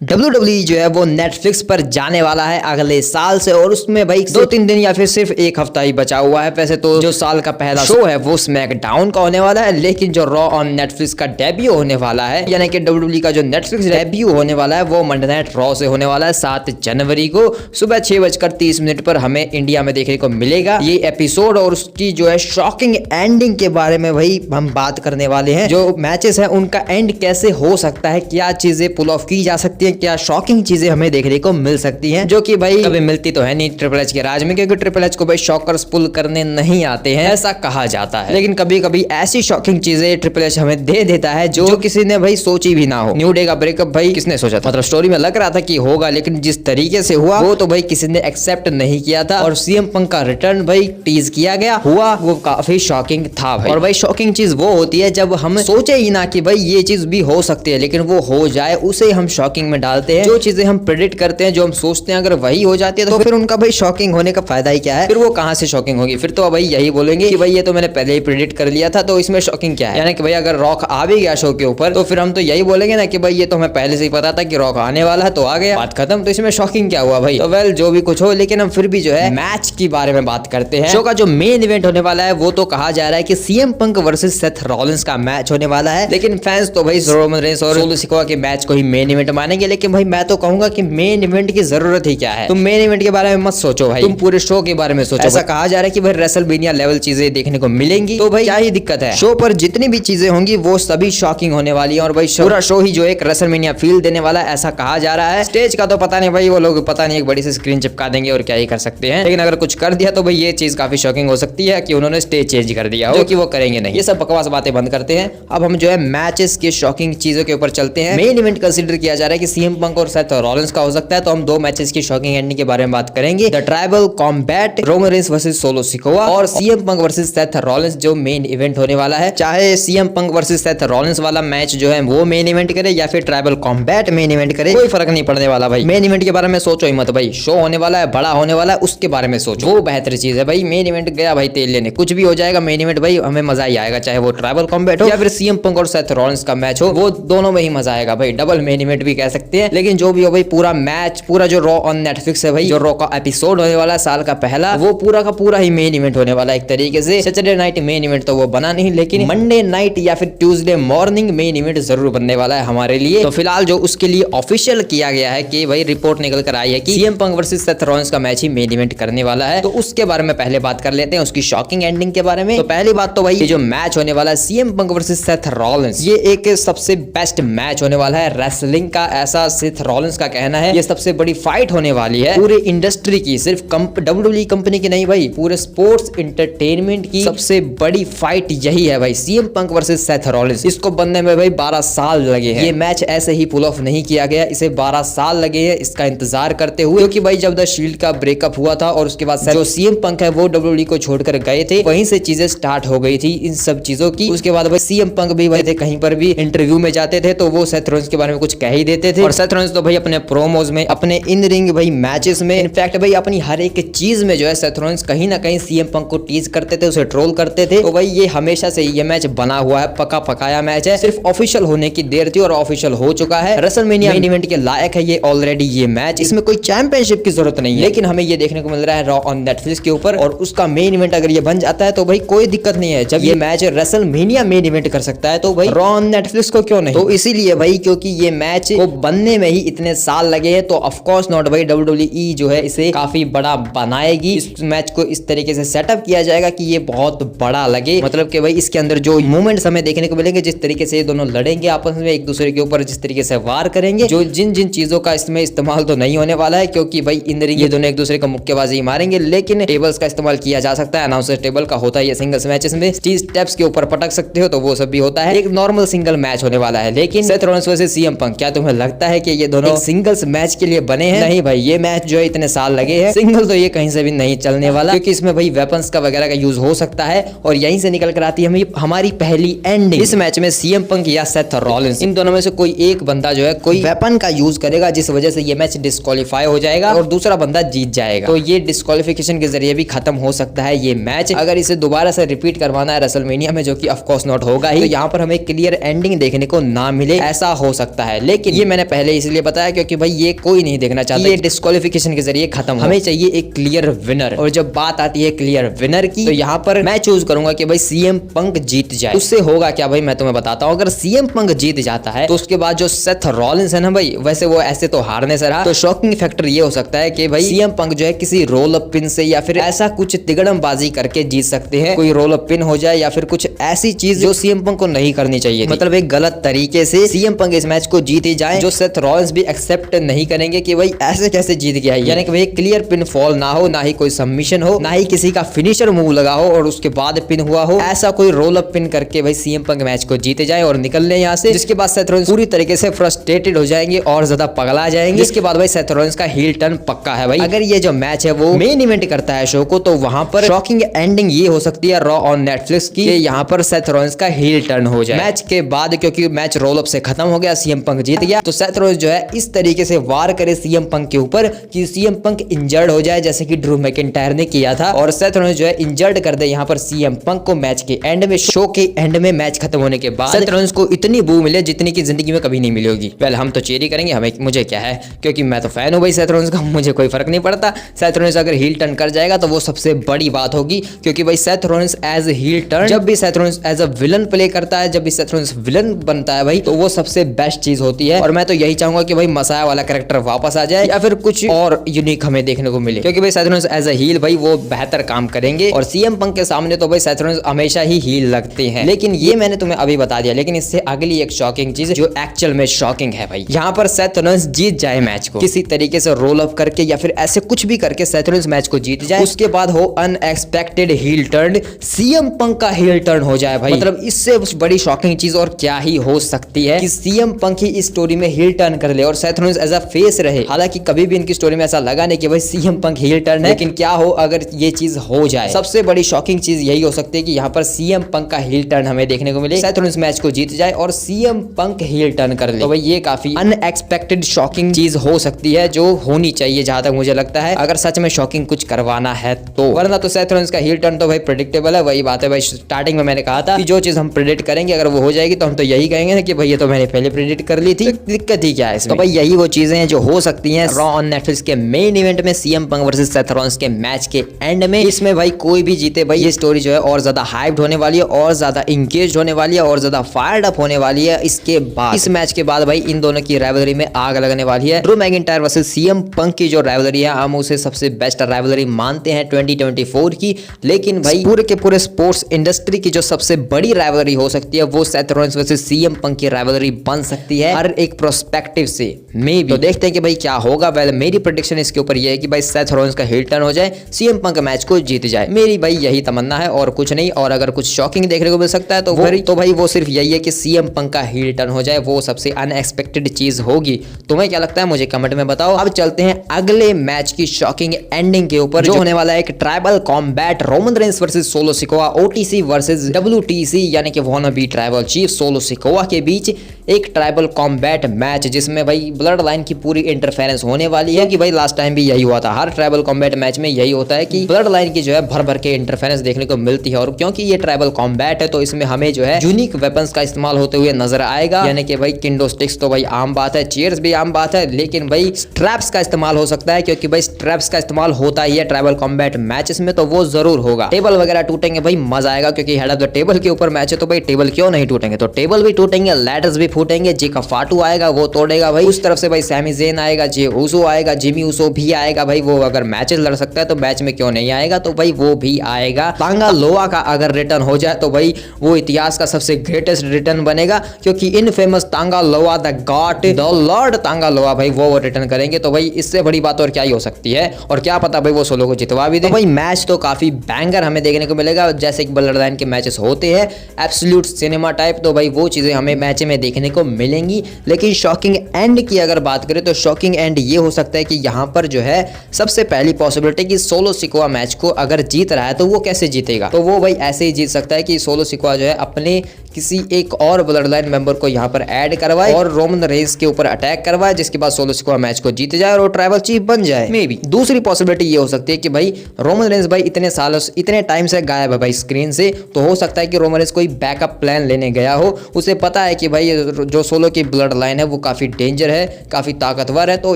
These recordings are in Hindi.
WWE जो है वो नेटफ्लिक्स पर जाने वाला है अगले साल से और उसमें भाई 2-3 दिन या फिर सिर्फ एक हफ्ता ही बचा हुआ है। वैसे तो जो साल का पहला शो है वो स्मैकडाउन का होने वाला है, लेकिन जो रॉ ऑन नेटफ्लिक्स का डेब्यू होने वाला है यानी कि WWE का जो नेटफ्लिक्स डेब्यू होने वाला है वो मंडे नाइट रॉ से होने वाला है 7 जनवरी को सुबह 6:30 पर हमें इंडिया में देखने को मिलेगा ये एपिसोड। और उसकी जो है शॉकिंग एंडिंग के बारे में भाई हम बात करने वाले हैं। जो मैचेस है उनका एंड कैसे हो सकता है, क्या चीजें पुल ऑफ की जा सकती है, क्या शॉकिंग चीजें हमें देखने को मिल सकती हैं, जो कि भाई कभी मिलती तो है नहीं ट्रिपल एच के राज में, क्योंकि ट्रिपल एच को भाई शॉकर्स पुल करने नहीं आते हैं ऐसा कहा जाता है। लेकिन कभी कभी ऐसी शॉकिंग चीजें ट्रिपल एच हमें दे देता है जो किसी ने भाई सोची भी ना हो। न्यू डे का ब्रेकअप भाई किसने सोचा था, मतलब स्टोरी में लग रहा था कि होगा, लेकिन जिस तरीके से हुआ वो तो भाई किसी ने एक्सेप्ट नहीं किया था। और सीएम पंक का रिटर्न भाई टीज किया गया हुआ वो काफी शॉकिंग था भाई। और भाई शॉकिंग चीज वो होती है जब हम सोचे ही ना कि भाई ये चीज भी हो सकती है, लेकिन वो हो जाए उसे हम शॉकिंग में डालते हैं। जो चीजें हम प्रेडिक्ट करते हैं, जो हम सोचते हैं, अगर वही हो जाती है तो फिर उनका भाई शॉकिंग होने का फायदा ही क्या है, फिर वो कहां से शॉकिंग होगी। फिर तो भाई यही बोलेंगे कि भाई ये तो मैंने पहले ही प्रेडिक्ट कर लिया था तो इसमें शॉकिंग क्या है। यानी कि भाई अगर रॉक आ भी गया शो के ऊपर तो फिर हम तो यही बोलेंगे ना कि भाई ये तो हमें पहले से ही पता था कि रॉक आने वाला है, तो आ गया, बात खत्म, तो इसमें शॉकिंग क्या हुआ भाई। तो वेल जो भी कुछ हो, लेकिन हम फिर भी जो है मैच की बारे में बात करते हैं। शो का जो मेन इवेंट होने वाला है वो तो कहा जा रहा है कि CM Punk versus Seth Rollins का मैच होने वाला है, लेकिन फैंस तो भाई रोमन रेंस और सोलो सिकोआ के मैच को ही मेन इवेंट मानेंगे। लेकिन भाई मैं तो कहूंगा कि मेन इवेंट की जरूरत ही क्या है। तुम मेन इवेंट के बारे में मत सोचो भाई, तुम पूरे शो के बारे में सोचो। ऐसा कहा जा रहा है कि भाई रेसलमेनिया लेवल चीजें देखने को मिलेंगी, तो भाई क्या ही दिक्कत है। शो पर जितनी भी चीजें होंगी वो सभी शॉकिंग होने वाली है और भाई पूरा शो ही जो एक रेसलमेनिया फील देने वाला है ऐसा कहा जा रहा है। स्टेज का तो पता नहीं भाई, वो लोग पता नहीं एक बड़ी सी स्क्रीन चिपका देंगे और क्या ही कर सकते हैं, लेकिन अगर कुछ कर दिया तो भाई ये चीज काफी शॉकिंग हो सकती है कि उन्होंने स्टेज चेंज कर दिया हो, जो कि वो करेंगे नहीं। ये सब बकवास बातें बंद करते हैं। अब हम जो है मैचेस के शॉकिंग चीजों के ऊपर चलते हैं। मेन इवेंट कंसीडर किया जा रहा है कि सीएम पंक और सेथ रॉलिंस का हो सकता है, तो हम दो मैचेस की शॉकिंग एंडिंग के बारे में बात करेंगे। The tribal combat Roman Reigns versus Solo Sikoa और CM Punk versus Seth Rollins जो मेन इवेंट होने वाला है। चाहे CM Punk versus Seth Rollins वाला मैच जो है वो मेन इवेंट करे या फिर ट्राइबल कॉम्बैट मेन इवेंट करे, कोई फर्क नहीं पड़ने वाला भाई। मेन इवेंट के बारे में सोचो ही मत भाई, शो होने वाला है, बड़ा होने वाला है, उसके बारे में सोचो, वो बेहतर चीज है भाई। मेन इवेंट गया भाई तेल लेने, कुछ भी हो जाएगा, मेन इवेंट भाई हमें मजा ही आएगा, चाहे वो ट्राइबल कॉम्बैट हो या फिर सीएम पंक और सेथ रॉलिंस का मैच हो, वो दोनों में ही मजा आएगा भाई। डबल मेन इवेंट भी कह सकते हैं। लेकिन जो भी हो भाई पूरा मैच, पूरा जो रॉ ऑन नेटफ्लिक्स है भाई, जो रॉ का एपिसोड होने वाला है साल का पहला, वो पूरा का पूरा ही मेन इवेंट होने वाला है एक तरीके से। सैटरडे नाइट मेन इवेंट तो वो बना नहीं, लेकिन मंडे नाइट या फिर ट्यूसडे मॉर्निंग मेन इवेंट जरूर बनने वाला है हमारे लिए। तो फिलहाल जो उसके लिए ऑफिशियल किया गया है कि भाई रिपोर्ट निकल कर आई है कि CM Punk versus Seth Rollins का मैच ही मेन इवेंट करने वाला है, तो उसके बारे में पहले बात कर लेते हैं, उसकी शॉकिंग एंडिंग के बारे में। तो पहली बात तो भाई ये जो मैच होने वाला है CM Punk versus Seth Rollins, ये एक सबसे बेस्ट मैच होने वाला है रेसलिंग का, ऐसा सेथ रॉलिंस का कहना है। ये सबसे बड़ी फाइट होने वाली है पूरे इंडस्ट्री की, सिर्फ WWE कंपनी की नहीं भाई, पूरे स्पोर्ट्स एंटरटेनमेंट की सबसे बड़ी फाइट यही है भाई, CM Punk versus Seth Rollins. इसको बनने में भाई 12 साल लगे हैं। ये मैच ऐसे ही पुल ऑफ नहीं किया गया, इसे 12 साल लगे हैं इसका इंतजार करते हुए, क्योंकि भाई जब द शील्ड का ब्रेकअप हुआ था और उसके बाद जो सीएम पंक है वो WWE को छोड़कर गए थे, वहीं से चीजें स्टार्ट हो गई थी इन सब चीजों की। उसके बाद भाई सीएम पंक भी भाई थे, कहीं पर भी इंटरव्यू में जाते थे तो वो सेथ रॉलिंस के बारे में कुछ कह ही देते थे। और सेथ रॉलिंस तो भाई अपने प्रोमोज में, अपने इन रिंग भाई मैचेस में, इनफैक्ट भाई अपनी हर एक चीज में जो है सेथ रॉलिंस कहीं ना कहीं सीएम पंक को टीज करते थे, उसे ट्रोल करते थे। तो भाई ये हमेशा से ये मैच बना हुआ है, पका पकाया मैच है, सिर्फ ऑफिशियल होने की देर थी और ऑफिशियल हो चुका है। रेसलमेनिया मेन इवेंट के लायक है ये ऑलरेडी ये मैच, इसमें कोई चैंपियनशिप की जरूरत नहीं है, लेकिन हमें ये देखने को मिल रहा है रॉ ऑन नेटफ्लिक्स के ऊपर, और उसका मेन इवेंट अगर ये बन जाता है तो भाई कोई दिक्कत नहीं है। जब ये मैच रेसलमेनिया मेन इवेंट कर सकता है तो भाई रॉ ऑन नेटफ्लिक्स को क्यों नहीं। तो इसीलिए भाई क्योंकि ये मैच को बनने में ही इतने साल लगे हैं, तो ऑफ कोर्स नॉट भाई WWE जो है इसे काफी बड़ा बनाएगी। इस मैच को इस तरीके से सेटअप किया जाएगा कि ये बहुत बड़ा लगे, मतलब कि भाई इसके अंदर जो मोमेंट्स हमें देखने को मिलेंगे, जिस तरीके से ये दोनों लड़ेंगे आपस में एक दूसरे के ऊपर, जिस तरीके से वार करेंगे, जो जिन जिन चीजों का इसमें इस्तेमाल तो नहीं होने वाला है, क्योंकि भाई इन रिंग ये दोनों एक दूसरे को मुक्केबाजी मारेंगे, लेकिन टेबल्स का इस्तेमाल किया जा सकता है। अनाउंसर टेबल का होता है ये सिंगल्स मैचेस में, स्टेप्स के ऊपर पटक सकते हो, तो वो सब भी होता है। एक नॉर्मल सिंगल मैच होने वाला है। लेकिन Seth Rollins versus CM Punk, क्या तुम्हें लगता है कि ये दोनों सिंगल्स मैच के लिए बने हैं? नहीं भाई, ये मैच जो है इतने साल लगे हैं, सिंगल तो ये कहीं से भी नहीं चलने वाला, क्योंकि इसमें भाई वेपन्स का वगैरह का यूज हो सकता है, और यहीं से निकल कर आती है हमारी पहली एंडिंग। इस मैच में सीएम पंक या सेथ रॉलिंस, इन दोनों में से कोई एक बंदा जो है कोई वेपन का यूज करेगा, जिस वजह से ये मैच डिस्क्वालीफाई हो जाएगा और दूसरा बंदा जीत जाएगा। तो ये डिस्क्वालिफिकेशन के जरिए भी खत्म हो सकता है ये मैच। अगर इसे दोबारा से रिपीट करवाना है रेसलमेनिया में, जो कि ऑफ कोर्स नॉट होगा ही, तो यहाँ पर हमें क्लियर एंडिंग देखने को ना मिले, ऐसा हो सकता है। लेकिन ये मैंने पहले इसलिए बताया क्योंकि भाई ये कोई नहीं देखना चाहता ये डिस्क्वालिफिकेशन के जरिए खत्म। हमें चाहिए एक क्लियर विनर, और जब बात आती है क्लियर विनर की तो यहाँ पर मैं चूज करूंगा कि भाई सीएम पंक जीत जाए। उससे होगा क्या भाई, मैं तुम्हें बताता हूँ। अगर सीएम पंक जीत जाता है तो उसके बाद जो सेथ रॉलिंस है ना भाई, वैसे वो ऐसे तो हारने से रहा, तो शॉकिंग फैक्टर ये हो सकता है कि भाई सीएम पंक जो है किसी रोल अप पिन से या फिर ऐसा कुछ तिगड़मबाजी करके जीत सकते हैं। कोई रोल अप पिन हो जाए या फिर कुछ ऐसी चीज जो सीएम पंक को नहीं करनी चाहिए, मतलब एक गलत तरीके से सीएम पंक इस मैच को जीत ही जाए, जो सेथ रॉलिंस भी एक्सेप्ट नहीं करेंगे कि भाई ऐसे कैसे जीत गया। यानी कि भाई क्लियर पिन फॉल ना हो, ना ही कोई सबमिशन हो, ना ही किसी का फिनिशर मूव लगा हो और उसके बाद पिन हुआ हो, ऐसा कोई रोल अप पिन करके भाई सीएम पंक मैच को जीते जाए और निकल ले यहाँ से। जिसके बाद सेथ रॉलिंस पूरी तरीके से फ्रस्ट्रेटेड हो जाएंगे और ज्यादा पगला जाएंगे। इसके बाद भाई सेथ रॉलिंस का हील टर्न पक्का है भाई। अगर ये जो मैच है वो मेन इवेंट करता है शो को, तो वहां पर शॉकिंग एंडिंग ये हो सकती है रॉ ऑन नेटफ्लिक्स की, यहाँ पर सेथ रॉलिंस का हील टर्न हो जाए मैच के बाद। क्योंकि मैच रोल अप से खत्म हो गया, सीएम पंक जीत गया, तो सेथ रॉलिंस जो है इस तरीके से वार करे सीएम पंक के ऊपर कि सीएम पंक इंजर्ड हो जाए, जैसे कि ड्रू मैकिंटायर ने किया था, और सेथ रॉलिंस जो है इंजर्ड कर दे यहाँ पर सीएम पंक को मैच के एंड में। शो के एंड में मैच खत्म होने के बाद सेथ रॉलिंस को इतनी बू मिले जितनी की जिंदगी में कभी नहीं मिली होगी। वेल हम तो चेरी करेंगे, हमें मुझे क्या है, क्योंकि मैं तो फैन हूं भाई सेथ रॉलिंस का, मुझे कोई फर्क नहीं पड़ता। सेथ रॉलिंस अगर हील टर्न कर जाएगा तो वो सबसे बड़ी बात होगी, क्योंकि भाई Seth Rollins as heel turn, जब भी Seth Rollins as a villain play करता है, जब भी सेथ रॉलिंस विलन बनता है भाई, तो वो सबसे बेस्ट चीज होती है। और मैं तो यही चाहूंगा कि भाई मसाया वाला कैरेक्टर वापस आ जाए या फिर कुछ और यूनिक हमें देखने को मिले, क्योंकि भाई Seth Rollins as a heel भाई वो बेहतर काम करेंगे। और सीएम पंक के सामने तो भाई सेथ रॉलिंस हमेशा ही हील लगते हैं, लेकिन ये मैंने तुम्हें अभी बता दिया। लेकिन इससे अगली एक शॉकिंग चीज जो एक्चुअल में शॉकिंग है भाई, यहाँ पर सेथ रॉलिंस जीत जाए मैच को किसी तरीके से रोल अप करके या फिर ऐसे कुछ भी करके सेथ रॉलिंस मैच को जीत जाए, उसके बाद हो unexpected heel turn, CM Punk का हील टर्न हो जाए भाई। मतलब इससे बड़ी शॉकिंग चीज और क्या ही हो सकती है कि सीएम पंक ही इस स्टोरी में हील टर्न कर ले और Seth Rollins as a face रहे। हालांकि कभी भी इनकी स्टोरी में ऐसा लगा नहीं कि भाई सीएम पंक हील टर्न है, लेकिन क्या हो अगर ये चीज हो जाए, सबसे बड़ी शॉकिंग चीज यही हो सकती है कि यहाँ पर सीएम पंक का हील टर्न हमें देखने को मिले, सेथ रॉलिंस मैच को जीत जाए और सीएम पंक हील टर्न कर ले। तो भाई ये काफी अनएक्सपेक्टेड शॉकिंग चीज हो सकती है, जो होनी चाहिए जहां तक मुझे लगता है, अगर सच में शॉकिंग कुछ करवाना है तो। वरना तो सेथ रॉलिंस का हील टर्न तो भाई प्रेडिक्टेबल है। वही बात है भाई, स्टार्टिंग में मैंने कहा था कि जो चीज हम प्रेडिक्ट करेंगे अगर वो हो जाएगी तो हम तो यही कहेंगे कि भाई ये तो मैंने पहले प्रेडिक्ट कर ली थी, तो दिक्कत ही क्या है इसमें। तो भाई यही वो चीजें हैं जो हो सकती हैं रॉ ऑन नेटफ्लिक्स के मेन इवेंट में, CM Punk versus Seth Rollins के मैच के एंड में। इसमें भाई कोई भी जीते भाई, ये स्टोरी जो है और ज्यादा हाइप्ड होने वाली है, और ज्यादा इंगेज होने वाली है, और ज्यादा फायर्ड अप होने वाली है। इसके बाद इस मैच के बाद भाई इन दोनों की राइवलरी में आग लगने वाली है। Drew McIntyre versus CM Punk की जो राइवलरी है, हम उसे सबसे बेस्ट राइवलरी मानते हैं 2024 की। लेकिन भाई पूरे के पूरे स्पोर्ट्स इंडस्ट्री की जो सबसे बड़ी राइवलरी हो सकती है वो Seth Rollins versus CM Punk की राइवलरी बन सकती है, हर एक प्रोस्पेक्टिव से मे बी। तो देखते हैं कि भाई क्या होगा। वेल मेरी प्रेडिक्शन इसके ऊपर ये है कि भाई सेथ रॉलिंस का हील टर्न हो जाए, सीएम पंक मैच को जीत जाए। मेरी भाई यही तमन्ना है और कुछ नहीं। और अगर कुछ शॉकिंग देखने को मिल सकता है तो भाई वो सिर्फ यही है कि सीएम पंक का हील टर्न हो जाए, वो सबसे अनएक्सपेक्टेड चीज होगी। तुम्हें क्या लगता है मुझे कमेंट में बताओ। अब चलते हैं अगले मैच की शॉकिंग एंडिंग के ऊपर, जो होने वाला है एक tribal combat Roman Reigns versus Solo Sikoa, OTC versus WTC यानी कि वानाबी ट्राइबल चीफ सोलो सिकोआ के बीच एक ट्राइबल कॉम्बैट मैच, जिसमें भाई ब्लड लाइन की पूरी इंटरफेरेंस होने वाली है। कि भाई लास्ट टाइम भी यही हुआ था, हर ट्राइबल कॉम्बैट मैच में यही होता है कि ब्लड लाइन की जो है भर भर के इंटरफेरेंस देखने को मिलती है। और क्योंकि ये ट्राइबल कॉम्बैट है तो इसमें हमें जो है यूनिक वेपन्स का इस्तेमाल होते हुए नजर आएगा। यानी कि भाई किंडो स्टिक्स तो भाई आम बात है, चेयर्स भी आम बात है, लेकिन भाई स्ट्रैप्स का इस्तेमाल हो सकता है, क्योंकि भाई स्ट्रैप्स का इस्तेमाल होता ही है ट्राइबल कॉम्बैट मैचेस में, तो वो जरूर होगा। टेबल वगैरह टूटेंगे भाई, मजा आएगा, क्योंकि हेड ऑफ द टेबल के ऊपर मैच है तो भाई टेबल क्यों नहीं टूटेंगे। तो टेबल भी टूटेंगे, लैडर्स भी फूटेंगे, जिका फाटू आएगा वो तोड़ेगा भाई, उस तरफ से भाई सैमी ज़ेन आएगा, जे ऊसो आएगा, जिमी ऊसो भी आएगा भाई। वो अगर मैचेस लड़ सकता है तो मैच में क्यों नहीं आएगा, तो भाई वो भी आएगा। तांगा लोआ का अगर रिटर्न हो जाए तो भाई वो इतिहास का सबसे ग्रेटेस्ट रिटर्न बनेगा, क्योंकि इन फेमस तांगा लोआ द गॉड द लॉर्ड तांगा लोआ भाई वो रिटर्न करेंगे। तो भाई इससे बड़ी बात और क्या ही हो सकती है। और क्या पता भाई वो सोलो को जितवा भी दे। तो भाई मैच तो काफी बैंगर हमें देखने को मिलेगा, जैसे कि ब्लड लाइन के मैचेस होते हैं एब्सोल्यूट सिनेमा टाइप, तो भाई वो चीजें हमें मैच में देखने को मिलेंगी। लेकिन शॉकिंग एंड की अगर बात करें तो शॉकिंग एंड ये हो सकता है कि यहाँ पर जो है सबसे पहली पॉसिबिलिटी कि सोलो सिकोआ मैच को अगर जीत रहा है तो वो कैसे जीतेगा। तो वो भाई ऐसे ही जीत सकता है कि सोलो सिकोआ जो है अपने किसी एक और ब्लड लाइन मेंबर को यहाँ पर ऐड करवाए और रोमन रेंस के ऊपर अटैक करवाए, जिसके बाद सोलो सिकोआ मैच को जीत जाए और वो ट्राइबल चीफ बन जाए। मे बी दूसरी पॉसिबिलिटी ये हो सकती है कि भाई रोमन रेंस भाई इतने सालों से इतने टाइम से गायब है भाई स्क्रीन से, तो हो सकता है कि रोमन रेंस कोई बैकअप प्लान लेने गया हो, उसे पता है कि भाई जो सोलो की ब्लड लाइन है वो काफी डेंजर है, काफी ताकतवर है। तो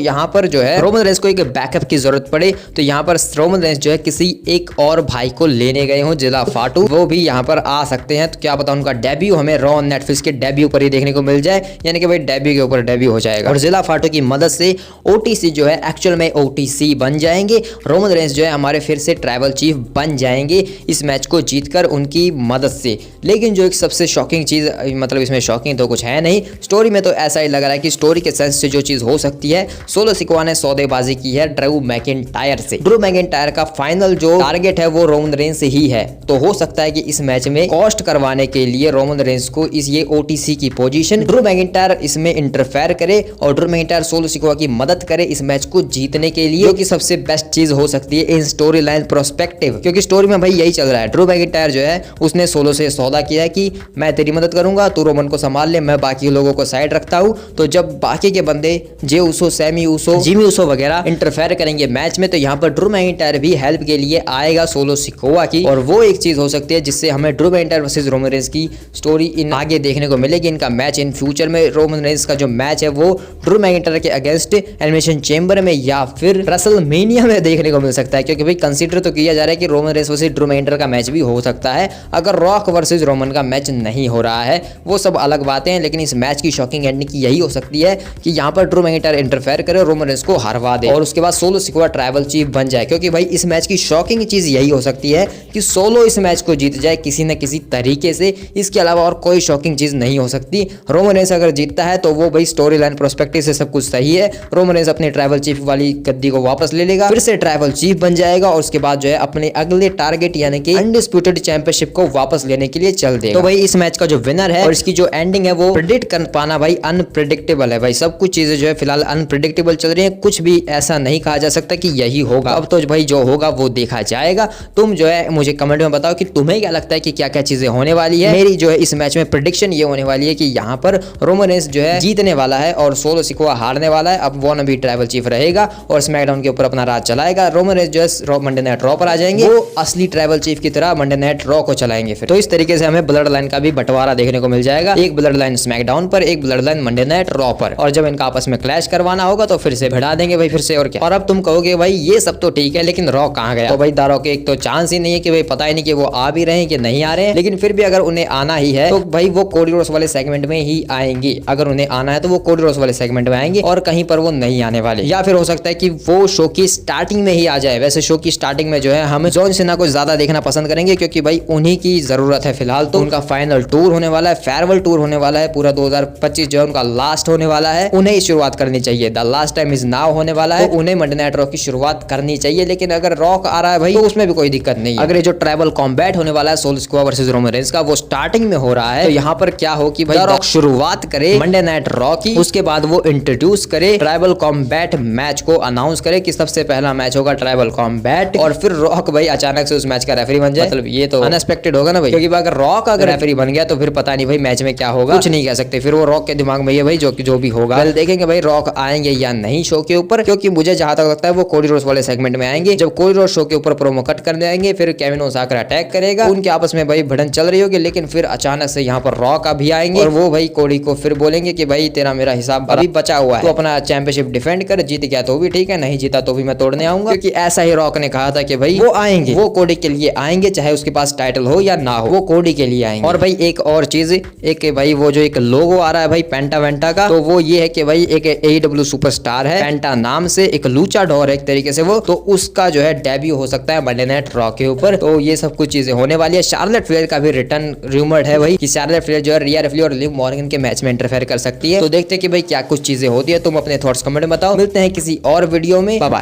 यहाँ पर जो है रोमन रेंस को एक बैकअप की जरूरत पड़े तो यहाँ पर रोमन रेंस जो है किसी एक और भाई को लेने गए हो, जिला फाटू, वो भी यहाँ पर आ सकते हैं। तो क्या पता उनका डेब्यू हमें रॉ ऑन नेटफ्लिक्स के डेब्यू पर ही देखने को मिल जाए, यानी कि भाई डेब्यू के ऊपर डेब्यू हो जाएगा और जिला फाटू की मदद से ओटीसी जो है एक्चुअल में ओटीसी बन जाएंगे। रोमन रेंस जो है हमारे फिर से ट्राइबल चीफ बन जाएंगे इस मैच को जीतकर उनकी मदद से। लेकिन जो एक सबसे शॉकिंग चीज, मतलब इसमें शॉकिंग तो कुछ है नहीं, स्टोरी में तो ऐसा ही लग रहा है कि स्टोरी के सेंस से जो चीज हो सकती है, सोलो सिकोआ ने सौदेबाजी की है ड्रू मैकिंटायर से। ड्रू मैकिंटायर का फाइनल जो टारगेट है वो रोमन रेंस ही है। तो हो सकता है कि इस मैच में कॉस्ट करवाने के लिए रोमन रेंस को इस ये ओटीसी की पोजीशन ड्रू मैकिंटायर इसमें इंटरफेयर करे और ड्रू मैकिंटायर सोलो सिकोआ की मदद करे इस मैच को जीतने के लिए, जो कि सबसे बेस्ट चीज हो सकती है इन स्टोरी लाइन प्रोस्पेक्टिव। क्योंकि स्टोरी में भाई यही चल रहा है, ड्रू मैकिंटायर जो है उसने सोलो से सौदा किया है कि मैं तेरी मदद करूंगा, तू रोमन को संभाल ले, मैं बाकी लोगों को साइड रखता हूं। तो जब बाकी के बंदे जे उसो, सैमी उसो, जिमी उसो वगैरह इंटरफेयर करेंगे मैच में, तो यहाँ पर ड्रू मैकिंटायर भी हेल्प के लिए आएगा सोलो सिकोआ की। और वो एक चीज हो सकती है जिससे हमें Drew McIntyre versus Roman Reigns की स्टोरी इन आगे देखने को मिलेगी। इनका मैच इन फ्यूचर में रोमन रेंस का जो मैच है वो ड्रू मैकिंटायर के अगेंस्ट एलिमिनेशन चेंबर में या फिर रेसलमेनिया में देखने को मिल सकता है। क्योंकि भाई कंसीडर तो किया जा रहा है कि Roman Reigns versus Drew McIntyre का मैच भी हो सकता है अगर रॉक वर्सेस रोमन का मैच नहीं हो रहा है, वो सब अलग बातें हैं। लेकिन इस मैच की शॉकिंग एंडिंग की यही हो सकती है कि यहाँ पर ड्रू मैकिंटायर इंटरफेयर करे, रोमन रेंस को हरवा दे और उसके बाद सोलो सिकोआ ट्राइबल चीफ बन जाए। क्योंकि भाई इस मैच की शॉकिंग चीज यही हो सकती है कि सोलो इस मैच को जीत जाए किसी न किसी तरीके से, इसके अलावा और कोई शॉकिंग चीज नहीं हो सकती। रोमन रेंस अगर जीतता है तो वो भाई स्टोरी लाइन प्रोस्पेक्टिव से सब कुछ सही है, रोमन रेंस अपने ट्राइबल चीफ वाली गद्दी को वापस ले लेगा, फिर से ट्राइबल चीफ बन जाएगा और उसके बाद जो है अपने अगले टारगेट यानी कि अनडिस्प्यूटेड चैंपियनशिप को वापस लेने के लिए चल देगा। तो भाई इस मैच का जो विनर है और इसकी जो एंडिंग है वो प्रेडिक्ट कर पाना भाई अनप्रेडिक्टेबल है। भाई सब कुछ चीजें जो है फिलहाल अनप्रेडिक्टेबल चल रही है, कुछ भी ऐसा नहीं कहा जा सकता कि यही होगा। अब तो भाई जो होगा वो देखा जाएगा। तुम जो है मुझे कमेंट में बताओ कि तुम्हें क्या लगता है कि क्या क्या चीजें होने वाली है। मेरी जो है इस मैच में प्रेडिक्शन ये होने वाली है कि यहाँ पर रोमन रेंस जो है जीतने वाला है और सोलो सिकोआ हारने वाला है। अब वो भी ट्राइबल चीफ रहेगा और स्मैकडाउन के ऊपर अपना राज चलाएगा। रोमन रेंस जो है मंडे नाइट रॉ पर आ जाएंगे, वो असली ट्राइबल चीफ की तरह मंडे नाइट रॉ को चलाएंगे। फिर तो इस तरीके से हमें ब्लड लाइन का भी बंटवारा देखने को मिल जाएगा, एक ब्लड लाइन स्मैकडाउन पर, एक blood line Monday night raw पर। और जब इनका आपस में क्लैश करवाना होगा तो फिर से भिड़ा देंगे भाई फिर से। और क्या, और अब तुम कहोगे भाई ये सब तो ठीक है लेकिन रॉ कहाँ गया। तो भाई द रॉक एक तो चांस ही नहीं है कि भाई पता ही नहीं कि वो आ भी रहे हैं कि नहीं आ रहे हैं। लेकिन फिर भी अगर उन्हें आना ही है तो भाई वो कोडी रोड्स वाले सेगमेंट में ही आएंगे। अगर उन्हें आना है तो वो कोडी रोड्स वाले सेगमेंट में आएंगे और कहीं पर वो नहीं आने वाले। या फिर हो सकता है कि वो शो की स्टार्टिंग में ही आ जाए। वैसे शो की स्टार्टिंग में जो है हम जॉन सीना को ज्यादा देखना पसंद करेंगे क्योंकि भाई उन्हीं की जरूरत है फिलहाल। तो उनका फाइनल टूर होने वाला है, फेयरवेल टूर होने वाला है, पूरा 2025 जो है उनका लास्ट होने वाला है, उन्हें ही शुरुआत करनी चाहिए। The last time is now होने वाला है, तो उन्हें मंडे नाइट रॉ की शुरुआत करनी चाहिए। लेकिन अगर रॉक आ रहा है भाई तो उसमें भी कोई दिक्कत नहीं है। अगर ये जो ट्राइबल कॉम्बैट होने वाला है solo Sikoa versus Roman Reigns का वो स्टार्टिंग में हो रहा है तो यहाँ पर क्या हो कि भाई रॉक शुरुआत करे मंडे नाइट रॉ की, उसके बाद वो इंट्रोड्यूस करे ट्राइबल कॉम्बैट मैच को, अनाउंस करे कि सबसे पहला मैच होगा ट्राइबल कॉम्बैट और फिर रॉक भाई अचानक से उस मैच का रेफरी बन जाए। मतलब ये तो अनएक्सपेक्टेड होगा ना भाई, क्योंकि अगर रॉक अगर रेफरी बन गया तो फिर पता नहीं भाई मैच में क्या होगा, कुछ नहीं कह सकते। फिर वो रॉक के दिमाग में ये भाई जो भी होगा देखेंगे भाई रॉक आएंगे या नहीं शो के ऊपर। क्योंकि मुझे जहां तक लगता है वो कोडी रोड्स वाले सेगमेंट में आएंगे। जब कोडी रोड्स शो के ऊपर प्रोमो कट करने आएंगे फिर केविन ओसाका अटैक करेगा, उनके आपस में भाई भिड़न चल रही होगी। लेकिन फिर अचानक से यहाँ पर रॉक अभी आएंगे और वो भाई कोडी को फिर बोलेंगे कि भाई तेरा मेरा हिसाब अभी बचा हुआ है, तो अपना चैंपियनशिप डिफेंड कर, जीत गया तो भी ठीक है, नहीं जीता तो भी मैं तोड़ने आऊंगा। क्योंकि ऐसा ही रॉक ने कहा था कि भाई वो आएंगे, वो कोडी के लिए आएंगे, चाहे उसके पास टाइटल हो या ना हो, वो कोडी के लिए आएंगे। और भाई एक और चीज, एक भाई वो जो एक लोगो आ रहा है भाई पेंटा वेंटा का, तो वो ये है कि भाई एक AEW सुपरस्टार है पेंटा नाम से, एक लूचाडोर है एक तरीके से वो, तो उसका जो है डेब्यू हो सकता है मंडे नाइट रॉ के ऊपर। तो ये सब कुछ चीजें होने वाली है। शार्लेट फ्लेयर का भी रिटर्न रूमर्ड है भाई कि शार्लेट फ्लेयर जो है रिया रिप्ली और लिव मॉर्गन के मैच में इंटरफेयर कर सकती है। तो देखते हैं कि भाई क्या कुछ चीजें होती है। तुम अपने थॉट्स कमेंट में बताओ। मिलते हैं किसी और वीडियो में, बाय बाय।